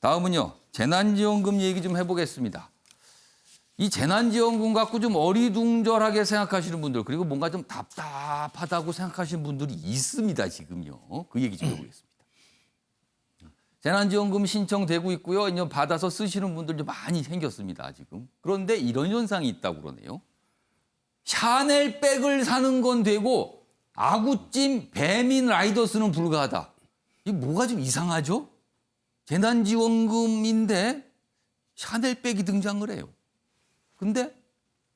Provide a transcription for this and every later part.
다음은요. 재난지원금 얘기 좀 해보겠습니다. 이 재난지원금 갖고 좀 어리둥절하게 생각하시는 분들 그리고 뭔가 좀 답답하다고 생각하시는 분들이 있습니다. 지금요. 그 얘기 좀 해보겠습니다. 재난지원금 신청되고 있고요. 이제 받아서 쓰시는 분들도 많이 생겼습니다. 지금. 그런데 이런 현상이 있다고 그러네요. 샤넬백을 사는 건 되고 아구찜 배민 라이더스는 불가하다. 이게 뭐가 좀 이상하죠? 재난지원금인데 샤넬백이 등장을 해요. 근데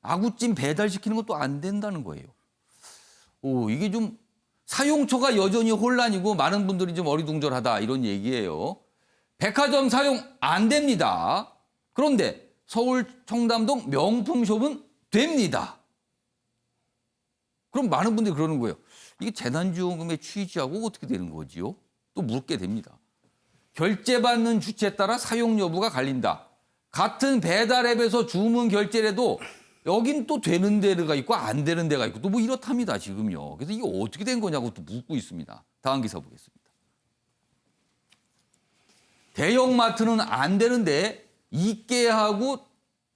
아구찜 배달시키는 것도 안 된다는 거예요. 이게 좀 사용처가 여전히 혼란이고 많은 분들이 좀 어리둥절하다 이런 얘기예요. 백화점 사용 안 됩니다. 그런데 서울 청담동 명품숍은 됩니다. 그럼 많은 분들이 그러는 거예요. 이게 재난지원금의 취지하고 어떻게 되는 거지요? 또 묻게 됩니다. 결제받는 주체에 따라 사용 여부가 갈린다. 같은 배달 앱에서 주문 결제를 해도 여긴 또 되는 데가 있고 안 되는 데가 있고 또 뭐 이렇답니다. 지금요. 그래서 이게 어떻게 된 거냐고 또 묻고 있습니다. 다음 기사 보겠습니다. 대형마트는 안 되는데 이케아하고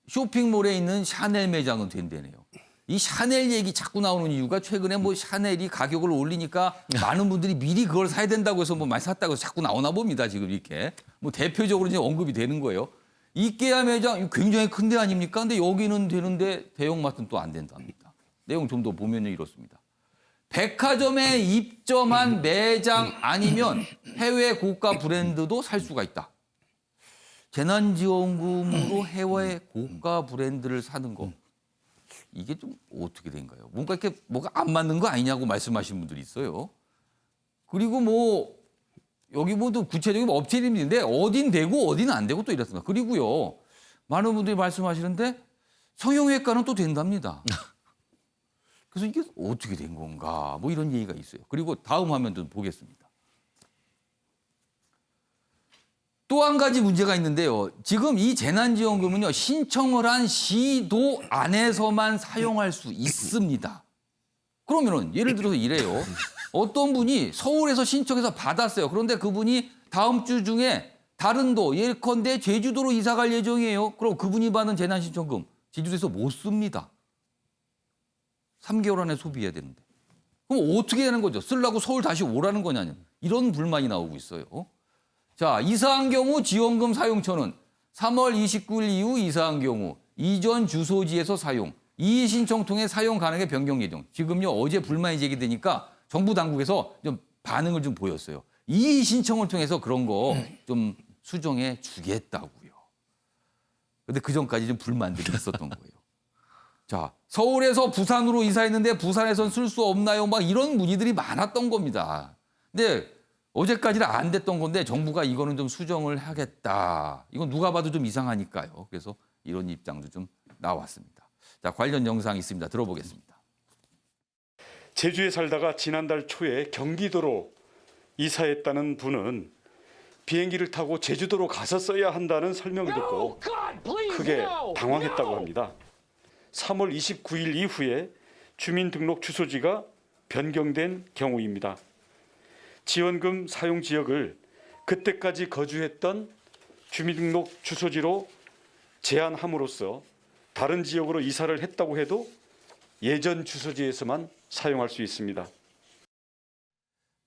쇼핑몰에 있는 샤넬 매장은 된대네요. 이 샤넬 얘기 자꾸 나오는 이유가 최근에 뭐 샤넬이 가격을 올리니까 많은 분들이 미리 그걸 사야 된다고 해서 뭐 많이 샀다고 해서 자꾸 나오나 봅니다. 지금 이렇게. 뭐 대표적으로 이제 언급이 되는 거예요. 이케아 매장 굉장히 큰 데 아닙니까? 근데 여기는 되는데 대형마트는 또 안 된답니다. 내용 좀 더 보면 이렇습니다. 백화점에 입점한 매장 아니면 해외 고가 브랜드도 살 수가 있다. 재난지원금으로 해외 고가 브랜드를 사는 거. 이게 좀 어떻게 된가요? 뭔가 이렇게 뭐가 안 맞는 거 아니냐고 말씀하시는 분들이 있어요. 그리고 뭐 여기 모두 구체적인 업체 이름인데 어딘 되고 어디는 안 되고 또 이렇습니다. 그리고요. 많은 분들이 말씀하시는데 성형외과는 또 된답니다. 그래서 이게 어떻게 된 건가? 뭐 이런 얘기가 있어요. 그리고 다음 화면 좀 보겠습니다. 또 한 가지 문제가 있는데요. 지금 이 재난지원금은요. 신청을 한 시도 안에서만 사용할 수 있습니다. 그러면은 예를 들어서 이래요. 어떤 분이 서울에서 신청해서 받았어요. 그런데 그분이 다음 주 중에 다른 도 예컨대 제주도로 이사 갈 예정이에요. 그럼 그분이 받는 재난신청금 제주도에서 못 씁니다. 3개월 안에 소비해야 되는데. 그럼 어떻게 되는 거죠? 쓰려고 서울 다시 오라는 거냐요. 이런 불만이 나오고 있어요. 자, 이사한 경우 지원금 사용처는 3월 29일 이후 이사한 경우 이전 주소지에서 사용, 이의 신청 통해 사용 가능의 변경 예정. 지금요 어제 불만이 제기되니까 정부 당국에서 좀 반응을 좀 보였어요. 이의 신청을 통해서 그런 거 좀 수정해 주겠다고요. 근데 그 전까지 좀 불만들이 있었던 거예요. 자, 서울에서 부산으로 이사했는데 부산에선 쓸 수 없나요? 막 이런 문의들이 많았던 겁니다. 근데 어제까지는 안 됐던 건데 정부가 이거는 좀 수정을 하겠다. 이건 누가 봐도 좀 이상하니까요. 그래서 이런 입장도 좀 나왔습니다. 자, 관련 영상 있습니다. 들어보겠습니다. 제주에 살다가 지난달 초에 경기도로 이사했다는 분은 비행기를 타고 제주도로 가서 써야 한다는 설명을 듣고 크게 당황했다고 합니다. 3월 29일 이후에 주민등록 주소지가 변경된 경우입니다. 지원금 사용 지역을 그때까지 거주했던 주민등록 주소지로 제한함으로써 다른 지역으로 이사를 했다고 해도 예전 주소지에서만 사용할 수 있습니다.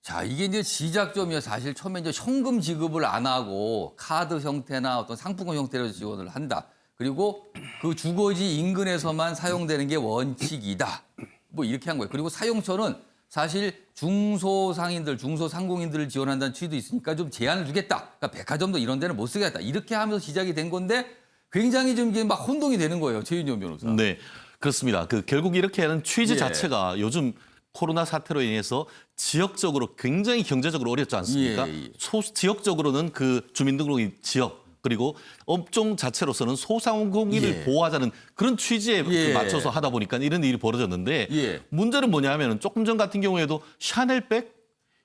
자, 이게 이제 시작점이요. 사실 처음에 이제 현금 지급을 안 하고 카드 형태나 어떤 상품권 형태로 지원을 한다. 그리고 그 주거지 인근에서만 사용되는 게 원칙이다. 뭐 이렇게 한 거예요. 그리고 사용처는 사실 중소상인들, 중소상공인들을 지원한다는 취지도 있으니까 좀 제한을 두겠다. 그러니까 백화점도 이런 데는 못 쓰겠다. 이렇게 하면서 시작이 된 건데 굉장히 좀 이게 막 혼동이 되는 거예요. 최윤영 변호사. 네, 그렇습니다. 결국 이렇게 하는 취지 예. 자체가 요즘 코로나 사태로 인해서 지역적으로 굉장히 경제적으로 어렵지 않습니까? 예. 지역적으로는 그 주민등록 지역 그리고 업종 자체로서는 소상공인을 예. 보호하자는 그런 취지에 예. 맞춰서 하다 보니까 이런 일이 벌어졌는데 예. 문제는 뭐냐 하면 조금 전 같은 경우에도 샤넬백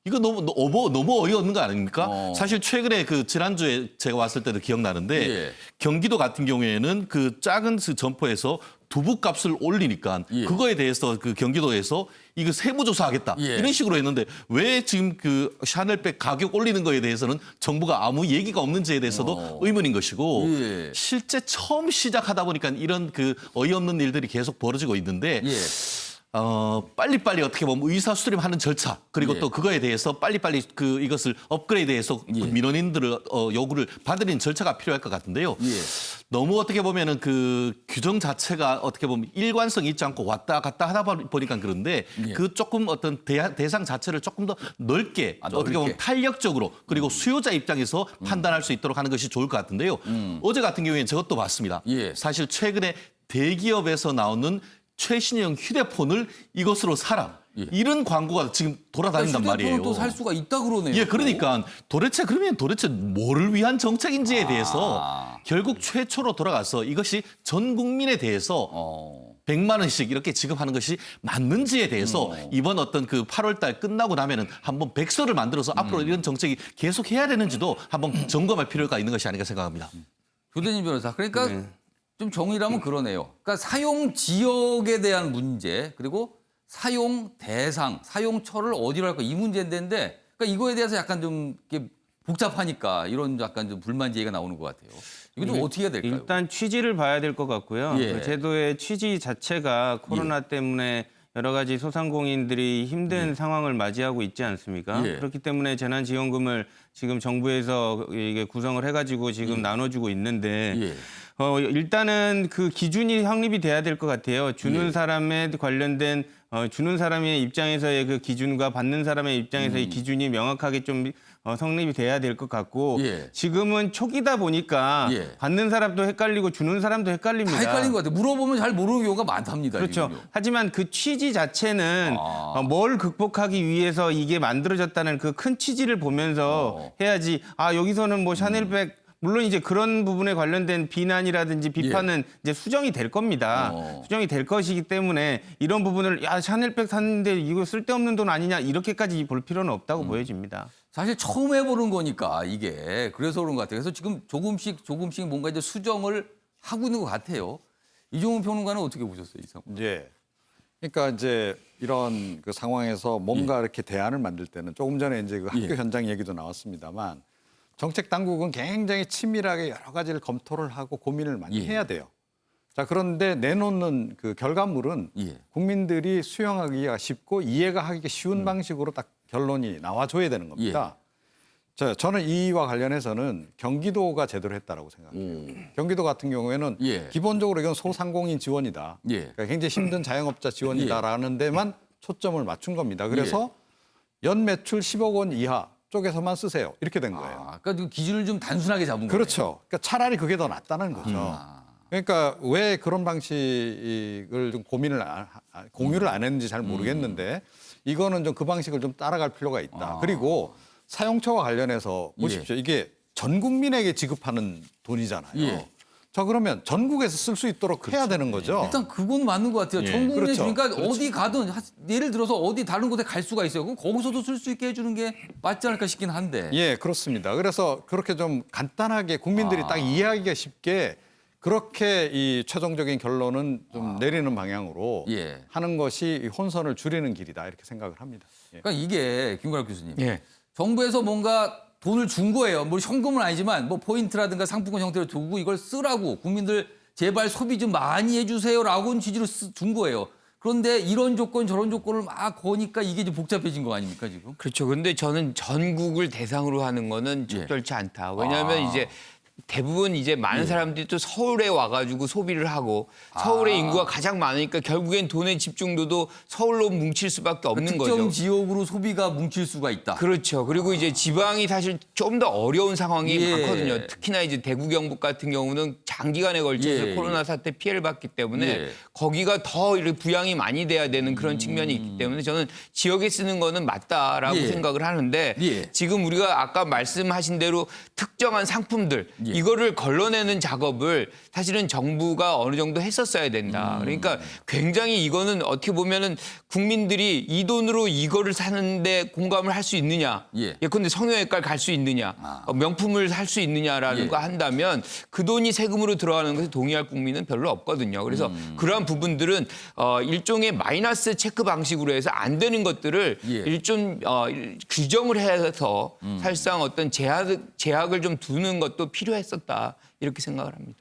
이거 너무 어이없는 거 아닙니까? 어. 사실 최근에 그 지난주에 제가 왔을 때도 기억나는데 예. 경기도 같은 경우에는 그 작은 그 점포에서 두부값을 올리니까 예. 그거에 대해서 그 경기도에서 이거 세무조사하겠다 예. 이런 식으로 했는데 왜 지금 그 샤넬백 가격 올리는 거에 대해서는 정부가 아무 얘기가 없는지에 대해서도 의문인 것이고 예. 실제 처음 시작하다 보니까 이런 그 어이없는 일들이 계속 벌어지고 있는데 예. 빨리빨리 어떻게 보면 의사 수렴하는 절차 그리고 예. 또 그거에 대해서 빨리빨리 그 이것을 업그레이드해서 예. 민원인들을 요구를 받으려는 절차가 필요할 것 같은데요. 예. 너무 어떻게 보면은 그 규정 자체가 어떻게 보면 일관성이 있지 않고 왔다 갔다 하다 보니까 그런데 예. 그 조금 어떤 대상 자체를 조금 더 넓게 넓게. 어떻게 보면 탄력적으로 그리고 수요자 입장에서 판단할 수 있도록 하는 것이 좋을 것 같은데요. 어제 같은 경우에는 저것도 봤습니다. 예. 사실 최근에 대기업에서 나오는 최신형 휴대폰을 이것으로 사라. 예. 이런 광고가 지금 돌아다닌단 말이에요. 휴대폰을 또 살 수가 있다 그러네요. 예, 그러니까 도대체 뭐를 위한 정책인지에 대해서 결국 최초로 돌아가서 이것이 전 국민에 대해서 100만 원씩 이렇게 지급하는 것이 맞는지에 대해서 이번 어떤 그 8월 달 끝나고 나면은 한번 백서를 만들어서 앞으로 이런 정책이 계속 해야 되는지도 한번 점검할 필요가 있는 것이 아닌가 생각합니다. 조대진 변호사. 그러니까 좀 정의를 하면 그러네요. 그러니까 사용 지역에 대한 문제 그리고 사용 대상, 사용처를 어디로 할까 이 문제인데 그러니까 이거에 대해서 약간 좀 이렇게 복잡하니까 이런 약간 좀 불만 제기가 나오는 것 같아요. 이거 좀 어떻게 해야 될까요? 일단 취지를 봐야 될 것 같고요. 예. 그 제도의 취지 자체가 코로나 때문에 여러 가지 소상공인들이 힘든 상황을 맞이하고 있지 않습니까? 예. 그렇기 때문에 재난지원금을 지금 정부에서 이게 구성을 해가지고 지금 나눠주고 있는데 예. 일단은 그 기준이 확립이 돼야 될 것 같아요. 주는 사람에 관련된 주는 사람의 입장에서의 그 기준과 받는 사람의 입장에서의 기준이 명확하게 좀 성립이 돼야 될 것 같고 예. 지금은 초기다 보니까 예. 받는 사람도 헷갈리고 주는 사람도 헷갈립니다. 다 헷갈린 것 같아요. 물어보면 잘 모르는 경우가 많답니다. 그렇죠. 지금요. 하지만 그 취지 자체는 뭘 극복하기 위해서 이게 만들어졌다는 그 큰 취지를 보면서 해야지. 여기서는 뭐 샤넬백 물론 이제 그런 부분에 관련된 비난이라든지 비판은 이제 수정이 될 겁니다. 수정이 될 것이기 때문에 이런 부분을 샤넬백 샀는데 이거 쓸데없는 돈 아니냐 이렇게까지 볼 필요는 없다고 보여집니다. 사실 처음 해보는 거니까 이게 그래서 그런 것 같아요. 그래서 지금 조금씩 뭔가 이제 수정을 하고 있는 것 같아요. 이종훈 평론가는 어떻게 보셨어요, 이 상황? 예. 그러니까 이제 이런 그 상황에서 뭔가 이렇게 대안을 만들 때는 조금 전에 이제 그 학교 현장 얘기도 나왔습니다만 정책 당국은 굉장히 치밀하게 여러 가지를 검토를 하고 고민을 많이 해야 돼요. 자, 그런데 내놓는 그 결과물은 국민들이 수용하기가 쉽고 이해가 하기가 쉬운 방식으로 딱 결론이 나와줘야 되는 겁니다. 자, 저는 이와 관련해서는 경기도가 제대로 했다라고 생각해요. 경기도 같은 경우에는 기본적으로 이건 소상공인 지원이다. 그러니까 굉장히 힘든 자영업자 지원이다라는 데만 초점을 맞춘 겁니다. 그래서 연 매출 10억 원 이하 쪽에서만 쓰세요. 이렇게 된 거예요. 그러니까 기준을 좀 단순하게 잡은 거예요. 그렇죠. 그러니까 차라리 그게 더 낫다는 거죠. 그러니까 왜 그런 방식을 좀 공유를 안 했는지 잘 모르겠는데 이거는 좀 그 방식을 좀 따라갈 필요가 있다. 그리고 사용처와 관련해서 보십시오. 이게 전 국민에게 지급하는 돈이잖아요. 자, 그러면 전국에서 쓸 수 있도록 해야 되는 거죠. 일단 그건 맞는 것 같아요. 전국에 그렇죠. 그러니까 어디 가든 예를 들어서 어디 다른 곳에 갈 수가 있어요. 그럼 거기서도 쓸 수 있게 해주는 게 맞지 않을까 싶긴 한데. 예, 그렇습니다. 그래서 그렇게 좀 간단하게 국민들이 딱 이해하기가 쉽게 그렇게 이 최종적인 결론은 좀 내리는 방향으로 하는 것이 이 혼선을 줄이는 길이다 이렇게 생각을 합니다. 그러니까 이게 김관욱 교수님, 정부에서 뭔가 돈을 준 거예요. 뭐 현금은 아니지만 뭐 포인트라든가 상품권 형태로 두고 이걸 쓰라고 국민들 제발 소비 좀 많이 해주세요라고는 취지로 준 거예요. 그런데 이런 조건 저런 조건을 막 거니까 이게 이제 복잡해진 거 아닙니까 지금? 그렇죠. 근데 저는 전국을 대상으로 하는 거는 적절치 않다. 왜냐하면 이제 대부분 이제 많은 사람들이 또 서울에 와가지고 소비를 하고 서울의 인구가 가장 많으니까 결국엔 돈의 집중도도 서울로 뭉칠 수밖에 없는 거죠. 특정 지역으로 소비가 뭉칠 수가 있다. 그렇죠. 그리고 이제 지방이 사실 좀 더 어려운 상황이 많거든요. 특히나 이제 대구 경북 같은 경우는 장기간에 걸쳐서 코로나 사태 피해를 받기 때문에 거기가 더 이렇게 부양이 많이 돼야 되는 그런 측면이 있기 때문에 저는 지역에 쓰는 거는 맞다라고 생각을 하는데 지금 우리가 아까 말씀하신 대로 특정한 상품들 이거를 걸러내는 작업을 사실은 정부가 어느 정도 했었어야 된다. 그러니까 굉장히 이거는 어떻게 보면은 국민들이 이 돈으로 이거를 사는데 공감을 할 수 있느냐. 예. 예컨대 성형외과를 갈 수 있느냐. 명품을 살 수 있느냐라는 예. 거 한다면 그 돈이 세금으로 들어가는 것에 동의할 국민은 별로 없거든요. 그래서 그러한 부분들은 일종의 마이너스 체크 방식으로 해서 안 되는 것들을 예. 일종 규정을 해서 사실상 어떤 제약을 좀 두는 것도 필요했었다 이렇게 생각을 합니다.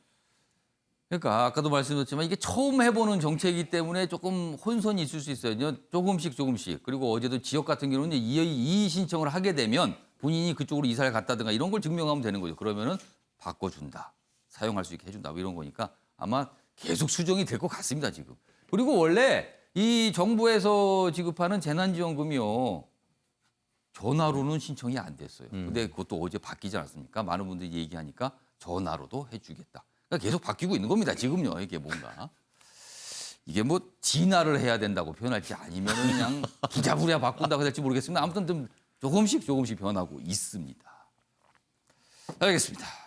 그러니까 아까도 말씀드렸지만 이게 처음 해보는 정책이기 때문에 조금 혼선이 있을 수 있어요. 조금씩. 그리고 어제도 지역 같은 경우는 이의 신청을 하게 되면 본인이 그쪽으로 이사를 갔다든가 이런 걸 증명하면 되는 거죠. 그러면은 바꿔준다. 사용할 수 있게 해준다. 뭐 이런 거니까 아마 계속 수정이 될 것 같습니다, 지금. 그리고 원래 이 정부에서 지급하는 재난지원금이요. 전화로는 신청이 안 됐어요. 근데 그것도 어제 바뀌지 않았습니까? 많은 분들이 얘기하니까 전화로도 해주겠다. 그러니까 계속 바뀌고 있는 겁니다. 지금요. 이게 뭔가. 이게 뭐 진화를 해야 된다고 표현할지 아니면 그냥 부랴부랴 바꾼다고 될지 모르겠습니다. 아무튼 좀 조금씩 변하고 있습니다. 알겠습니다.